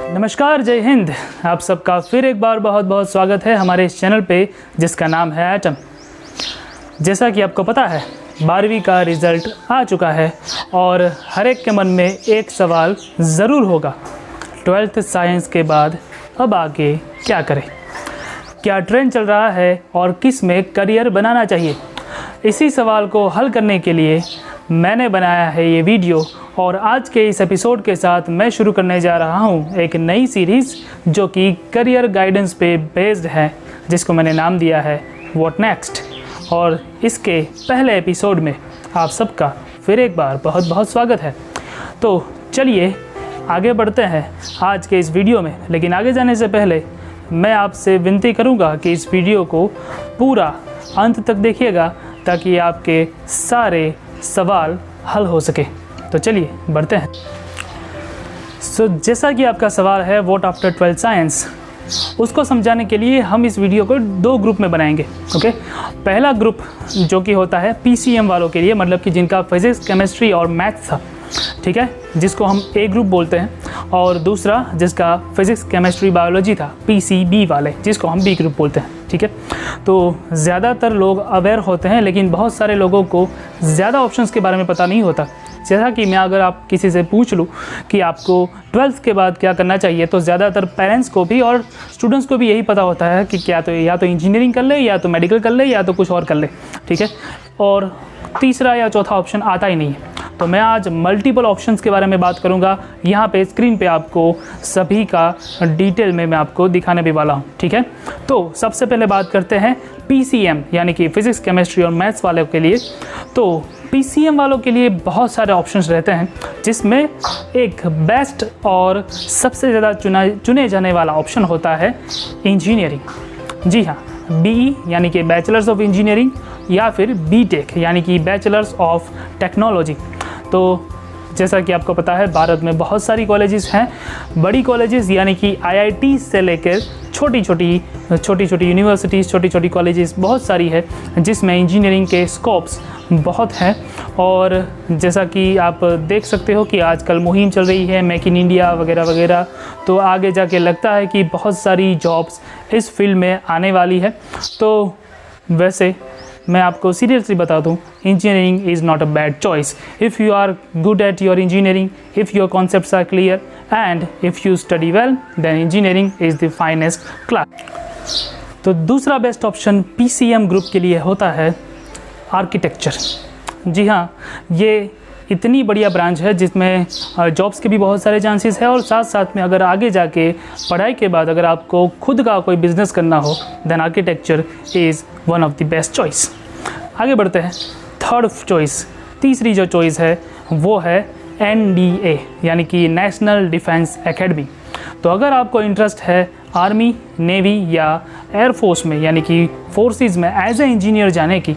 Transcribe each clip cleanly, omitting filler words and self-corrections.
नमस्कार, जय हिंद। आप सबका फिर एक बार बहुत बहुत स्वागत है हमारे इस चैनल पे जिसका नाम है एटम। जैसा कि आपको पता है 12वीं का रिज़ल्ट आ चुका है और हर एक के मन में एक सवाल ज़रूर होगा, 12th साइंस के बाद अब आगे क्या करें, क्या ट्रेंड चल रहा है और किस में करियर बनाना चाहिए। इसी सवाल को हल करने के लिए मैंने बनाया है ये वीडियो और आज के इस एपिसोड के साथ मैं शुरू करने जा रहा हूँ एक नई सीरीज़ जो कि करियर गाइडेंस पे बेस्ड है, जिसको मैंने नाम दिया है व्हाट नेक्स्ट। और इसके पहले एपिसोड में आप सबका फिर एक बार बहुत बहुत स्वागत है। तो चलिए आगे बढ़ते हैं आज के इस वीडियो में, लेकिन आगे जाने से पहले मैं आपसे विनती करूँगा कि इस वीडियो को पूरा अंत तक देखिएगा ताकि आपके सारे सवाल हल हो सके। तो चलिए बढ़ते हैं। जैसा कि आपका सवाल है व्हाट आफ्टर 12th साइंस, उसको समझाने के लिए हम इस वीडियो को दो ग्रुप में बनाएंगे। ओके, पहला ग्रुप जो कि होता है PCM वालों के लिए, मतलब कि जिनका फिजिक्स, केमिस्ट्री और मैथ्स था, ठीक है, जिसको हम A ग्रुप बोलते हैं, और दूसरा जिसका फिजिक्स, केमिस्ट्री, बायोलॉजी था, PCB वाले, जिसको हम B ग्रुप बोलते हैं। ठीक है, तो ज़्यादातर लोग अवेयर होते हैं लेकिन बहुत सारे लोगों को ज़्यादा ऑप्शंस के बारे में पता नहीं होता। जैसा कि मैं अगर आप किसी से पूछ लूँ कि आपको 12th के बाद क्या करना चाहिए, तो ज़्यादातर पेरेंट्स को भी और स्टूडेंट्स को भी यही पता होता है कि क्या तो या तो इंजीनियरिंग कर ले, या तो मेडिकल कर ले, या तो कुछ और कर ले। ठीक है, और तीसरा या चौथा ऑप्शन आता ही नहीं है। तो मैं आज मल्टीपल ऑप्शंस के बारे में बात करूंगा। यहाँ पे स्क्रीन पे आपको सभी का डिटेल में मैं आपको दिखाने भी वाला हूँ। ठीक है, तो सबसे पहले बात करते हैं PCM यानी कि फिजिक्स, केमिस्ट्री और मैथ्स वालों के लिए। तो PCM वालों के लिए बहुत सारे ऑप्शंस रहते हैं, जिसमें एक बेस्ट और सबसे ज़्यादा चुने जाने वाला ऑप्शन होता है इंजीनियरिंग। जी हाँ, BE यानी कि बैचलर्स ऑफ इंजीनियरिंग, या फिर BTech यानी कि बैचलर्स ऑफ टेक्नोलॉजी। तो जैसा कि आपको पता है भारत में बहुत सारी कॉलेजेस हैं, बड़ी कॉलेजेस यानी कि IIT से लेकर छोटी छोटी यूनिवर्सिटीज़, छोटी छोटी कॉलेजेस बहुत सारी है, जिसमें इंजीनियरिंग के स्कोप्स बहुत हैं। और जैसा कि आप देख सकते हो कि आजकल मुहिम चल रही है मेक इन इंडिया वगैरह वगैरह, तो आगे जाके लगता है कि बहुत सारी जॉब्स इस फील्ड में आने वाली है। तो वैसे मैं आपको सीरियसली बता दूं, engineering is not a bad choice if you are good at your engineering, if your concepts are clear and if you study well, then engineering is the finest class. तो दूसरा बेस्ट ऑप्शन PCM ग्रुप के लिए होता है architecture. जी हाँ, ये इतनी बढ़िया ब्रांच है जिसमें जॉब्स के भी बहुत सारे चांसेस है, और साथ साथ में अगर आगे जाके पढ़ाई के बाद अगर आपको खुद का कोई बिज़नेस करना हो, then architecture is one of the best choice. आगे बढ़ते हैं, थर्ड चॉइस, तीसरी जो चॉइस है वो है NDA यानी कि नेशनल डिफेंस एकेडमी। तो अगर आपको इंटरेस्ट है आर्मी, नेवी या एयरफोर्स में यानी कि फोर्सेस में एज ए इंजीनियर जाने की,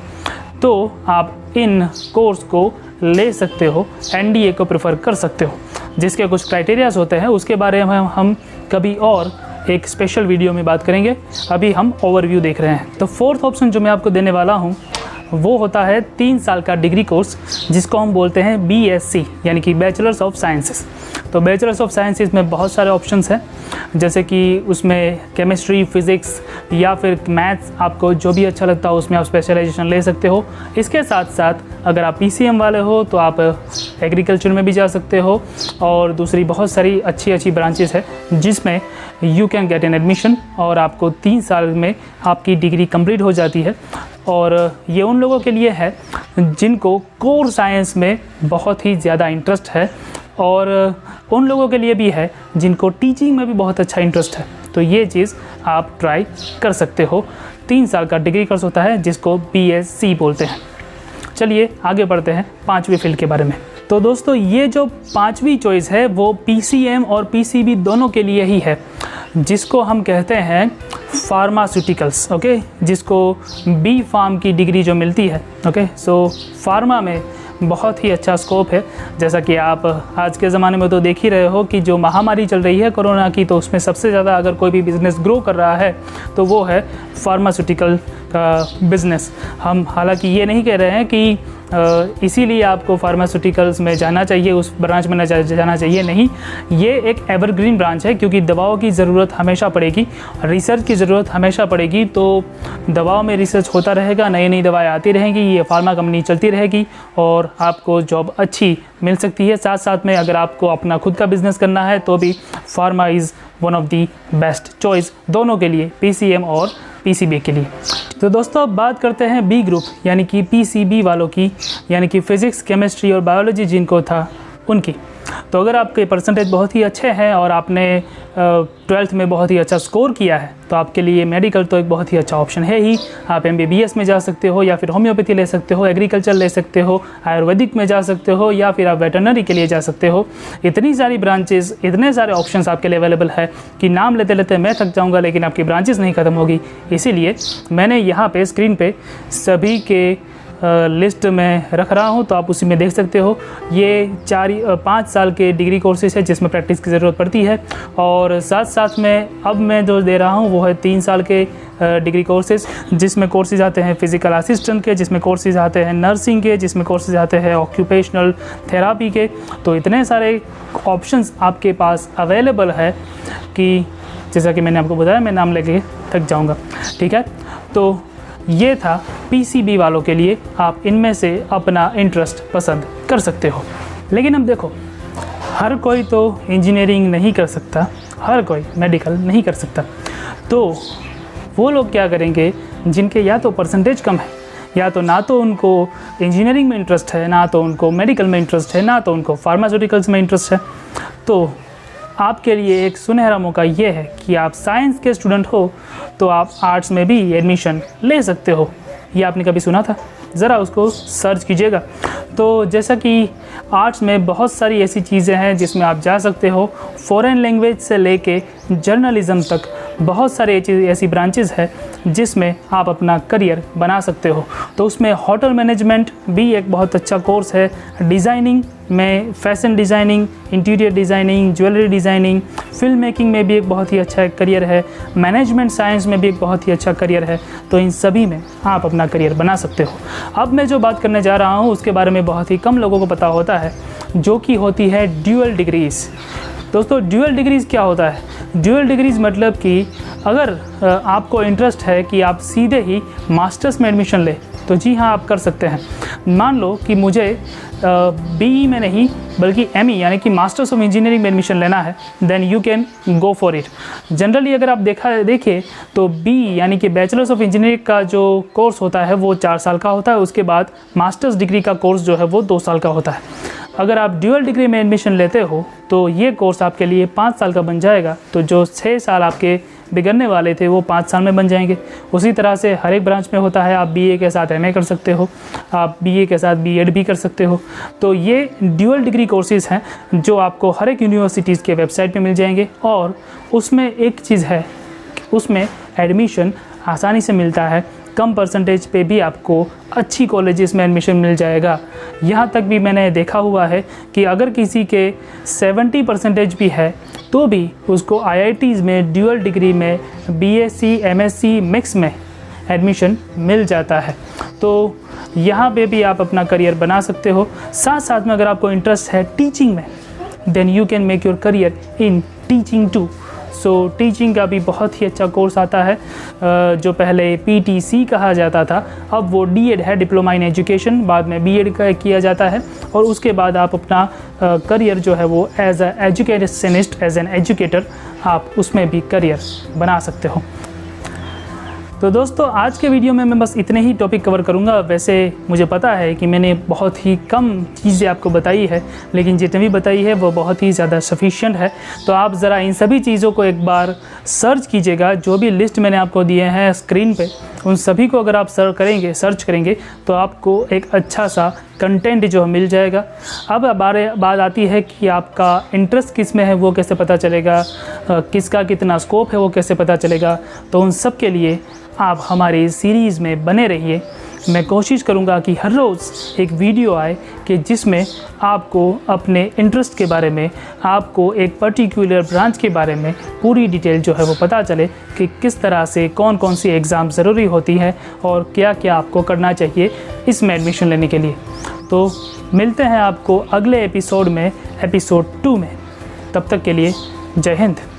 तो आप इन कोर्स को ले सकते हो, NDA को प्रेफर कर सकते हो, जिसके कुछ क्राइटेरियाज होते हैं, उसके बारे में हम कभी और एक स्पेशल वीडियो में बात करेंगे। अभी हम ओवरव्यू देख रहे हैं। तो फोर्थ ऑप्शन जो मैं आपको देने वाला हूँ वो होता है 3 साल का डिग्री कोर्स, जिसको हम बोलते हैं BSc यानी कि बैचलर्स ऑफ साइंसेस। तो बैचलर्स ऑफ साइंसेस में बहुत सारे ऑप्शंस हैं, जैसे कि उसमें केमिस्ट्री, फिज़िक्स या फिर मैथ्स, आपको जो भी अच्छा लगता हो उसमें आप स्पेशलाइजेशन ले सकते हो। इसके साथ साथ अगर आप PCM वाले हो तो आप एग्रीकल्चर में भी जा सकते हो, और दूसरी बहुत सारी अच्छी ब्रांचेस है जिसमें you can get an admission, और आपको 3 साल में आपकी डिग्री कंप्लीट हो जाती है। और ये उन लोगों के लिए है जिनको कोर साइंस में बहुत ही ज़्यादा इंटरेस्ट है, और उन लोगों के लिए भी है जिनको टीचिंग में भी बहुत अच्छा इंटरेस्ट है। तो ये चीज़ आप ट्राई कर सकते हो। 3 साल का डिग्री कोर्स होता है जिसको BSc बोलते हैं। चलिए आगे बढ़ते हैं 5वीं फील्ड के बारे में। तो दोस्तों, ये जो 5वीं चॉइस है वो PCM और PCB दोनों के लिए ही है, जिसको हम कहते हैं फार्मास्यूटिकल्स। ओके, जिसको B फार्म की डिग्री जो मिलती है। ओके, सो फार्मा में बहुत ही अच्छा स्कोप है। जैसा कि आप आज के ज़माने में तो देख ही रहे हो कि जो महामारी चल रही है कोरोना की, तो उसमें सबसे ज़्यादा अगर कोई भी बिज़नेस ग्रो कर रहा है तो वो है फार्मास्यूटिकल का बिज़नेस। हम हालांकि ये नहीं कह रहे हैं कि इसीलिए आपको फार्मास्यूटिकल्स में जाना चाहिए, उस ब्रांच में न जाना चाहिए। नहीं, ये एक एवरग्रीन ब्रांच है, क्योंकि दवाओं की ज़रूरत हमेशा पड़ेगी, रिसर्च की ज़रूरत हमेशा पड़ेगी। तो दवाओं में रिसर्च होता रहेगा, नई नई दवाएँ आती रहेंगी, ये फार्मा कंपनी चलती रहेगी और आपको जॉब अच्छी मिल सकती है। साथ साथ में अगर आपको अपना खुद का बिज़नेस करना है तो भी pharma is one of the best choice दोनों के लिए, PCM और PCB के लिए। तो दोस्तों अब बात करते हैं बी ग्रुप यानी कि PCB वालों की, यानी कि फिज़िक्स, केमिस्ट्री और बायोलॉजी जिनको था उनकी। तो अगर आपके परसेंटेज बहुत ही अच्छे हैं और आपने 12th में बहुत ही अच्छा स्कोर किया है तो आपके लिए मेडिकल तो एक बहुत ही अच्छा ऑप्शन है ही। आप MBBS में जा सकते हो, या फिर होम्योपैथी ले सकते हो, एग्रीकल्चर ले सकते हो, आयुर्वेदिक में जा सकते हो, या फिर आप वेटरनरी के लिए जा सकते हो। इतनी सारी ब्रांचेस, इतने सारे ऑप्शंस आपके लिए अवेलेबल है कि नाम लेते लेते मैं थक जाऊँगा, लेकिन आपकी ब्रांचेस नहीं ख़त्म होगी। इसीलिए मैंने यहाँ पर स्क्रीन पर सभी के लिस्ट में रख रहा हूँ, तो आप उसी में देख सकते हो। ये 5 साल के डिग्री कोर्सेज है जिसमें प्रैक्टिस की ज़रूरत पड़ती है, और साथ साथ में अब मैं जो दे रहा हूँ वो है 3 साल के डिग्री कोर्सेज, जिसमें कोर्सेज आते हैं फिज़िकल असिस्टेंट के, जिसमें कोर्सेज आते हैं नर्सिंग के, जिसमें कोर्सेज आते हैं ऑक्यूपेशनल थेरापी के। तो इतने सारे ऑप्शंस आपके पास अवेलेबल है कि जैसा कि मैंने आपको बताया, मैं नाम लेके थक जाऊँगा। ठीक है, तो ये था PCB वालों के लिए, आप इनमें से अपना इंटरेस्ट पसंद कर सकते हो। लेकिन अब देखो, हर कोई तो इंजीनियरिंग नहीं कर सकता, हर कोई मेडिकल नहीं कर सकता। तो वो लोग क्या करेंगे जिनके या तो परसेंटेज कम है, या तो ना तो उनको इंजीनियरिंग में इंटरेस्ट है, ना तो उनको मेडिकल में इंटरेस्ट है, ना तो उनको फार्मास्यूटिकल्स में इंटरेस्ट है। तो आपके लिए एक सुनहरा मौका ये है कि आप साइंस के स्टूडेंट हो तो आप आर्ट्स में भी एडमिशन ले सकते हो। ये आपने कभी सुना था? ज़रा उसको सर्च कीजिएगा। तो जैसा कि आर्ट्स में बहुत सारी ऐसी चीज़ें हैं जिसमें आप जा सकते हो, फॉरेन लैंग्वेज से लेके जर्नलिज़म तक बहुत सारी ऐसी ब्रांचेस है जिसमें आप अपना करियर बना सकते हो। तो उसमें होटल मैनेजमेंट भी एक बहुत अच्छा कोर्स है, डिज़ाइनिंग में fashion designing, interior designing, jewellery designing, film making में भी एक बहुत ही अच्छा करियर है, मैनेजमेंट साइंस में भी एक बहुत ही अच्छा करियर है। तो इन सभी में आप अपना करियर बना सकते हो। अब मैं जो बात करने जा रहा हूँ उसके बारे में बहुत ही कम लोगों को पता होता है, जो कि होती है ड्यूअल डिग्रीज़। दोस्तों ड्यूअल डिग्रीज़ क्या होता है? ड्यूअल डिग्रीज़ मतलब कि अगर आपको इंटरेस्ट है कि आप सीधे ही मास्टर्स में एडमिशन ले, तो जी हाँ, आप कर सकते हैं। मान लो कि मुझे BE में नहीं बल्कि ME यानी कि मास्टर्स ऑफ इंजीनियरिंग में एडमिशन लेना है, then you can go for it. Generally अगर आप देखिए तो BE यानी कि बैचलर्स ऑफ इंजीनियरिंग का जो कोर्स होता है वो 4 साल का होता है, उसके बाद मास्टर्स डिग्री का कोर्स जो है वो 2 साल का होता है। अगर आप ड्यूअल डिग्री में एडमिशन लेते हो तो ये कोर्स आपके लिए 5 साल का बन जाएगा, तो जो 6 साल आपके बिगड़ने वाले थे वो 5 साल में बन जाएंगे। उसी तरह से हर एक ब्रांच में होता है, आप BA के साथ MA कर सकते हो, आप BA के साथ BEd भी कर सकते हो। तो ये ड्यूअल डिग्री कोर्सेज़ हैं जो आपको हर एक यूनिवर्सिटीज़ के वेबसाइट पे मिल जाएंगे, और उसमें एक चीज़ है, उसमें एडमिशन आसानी से मिलता है, कम परसेंटेज पे भी आपको अच्छी कॉलेजेस में एडमिशन मिल जाएगा। यहाँ तक भी मैंने देखा हुआ है कि अगर किसी के 70% भी है तो भी उसको IITs में ड्यूअल डिग्री में BSc MSc मिक्स में एडमिशन मिल जाता है। तो यहाँ पे भी आप अपना करियर बना सकते हो। साथ साथ में अगर आपको इंटरेस्ट है टीचिंग में, then you can make your career in teaching too. So teaching का भी बहुत ही अच्छा कोर्स आता है, जो पहले PTC कहा जाता था, अब वो DEd है, डिप्लोमा इन एजुकेशन, बाद में BEd का किया जाता है, और उसके बाद आप अपना करियर जो है वो as a educationist, as an educator, आप उसमें भी करियर बना सकते हो। तो दोस्तों आज के वीडियो में मैं बस इतने ही टॉपिक कवर करूंगा। वैसे मुझे पता है कि मैंने बहुत ही कम चीज़ें आपको बताई है, लेकिन जितनी भी बताई है वो बहुत ही ज़्यादा सफिशिएंट है। तो आप ज़रा इन सभी चीज़ों को एक बार सर्च कीजिएगा, जो भी लिस्ट मैंने आपको दिए हैं स्क्रीन पे, उन सभी को अगर आप सर्च करेंगे तो आपको एक अच्छा सा कंटेंट जो मिल जाएगा। अब बात आती है कि आपका इंटरेस्ट किस में है, वो कैसे पता चलेगा, किसका कितना स्कोप है वो कैसे पता चलेगा। तो उन सब के लिए आप हमारी सीरीज़ में बने रहिए, मैं कोशिश करूँगा कि हर रोज़ एक वीडियो आए कि जिसमें आपको अपने इंटरेस्ट के बारे में, आपको एक पर्टिकुलर ब्रांच के बारे में पूरी डिटेल जो है वो पता चले कि किस तरह से कौन कौन सी एग्ज़ाम ज़रूरी होती है और क्या क्या आपको करना चाहिए इसमें एडमिशन लेने के लिए। तो मिलते हैं आपको अगले एपिसोड में, एपिसोड 2 में। तब तक के लिए जय हिंद।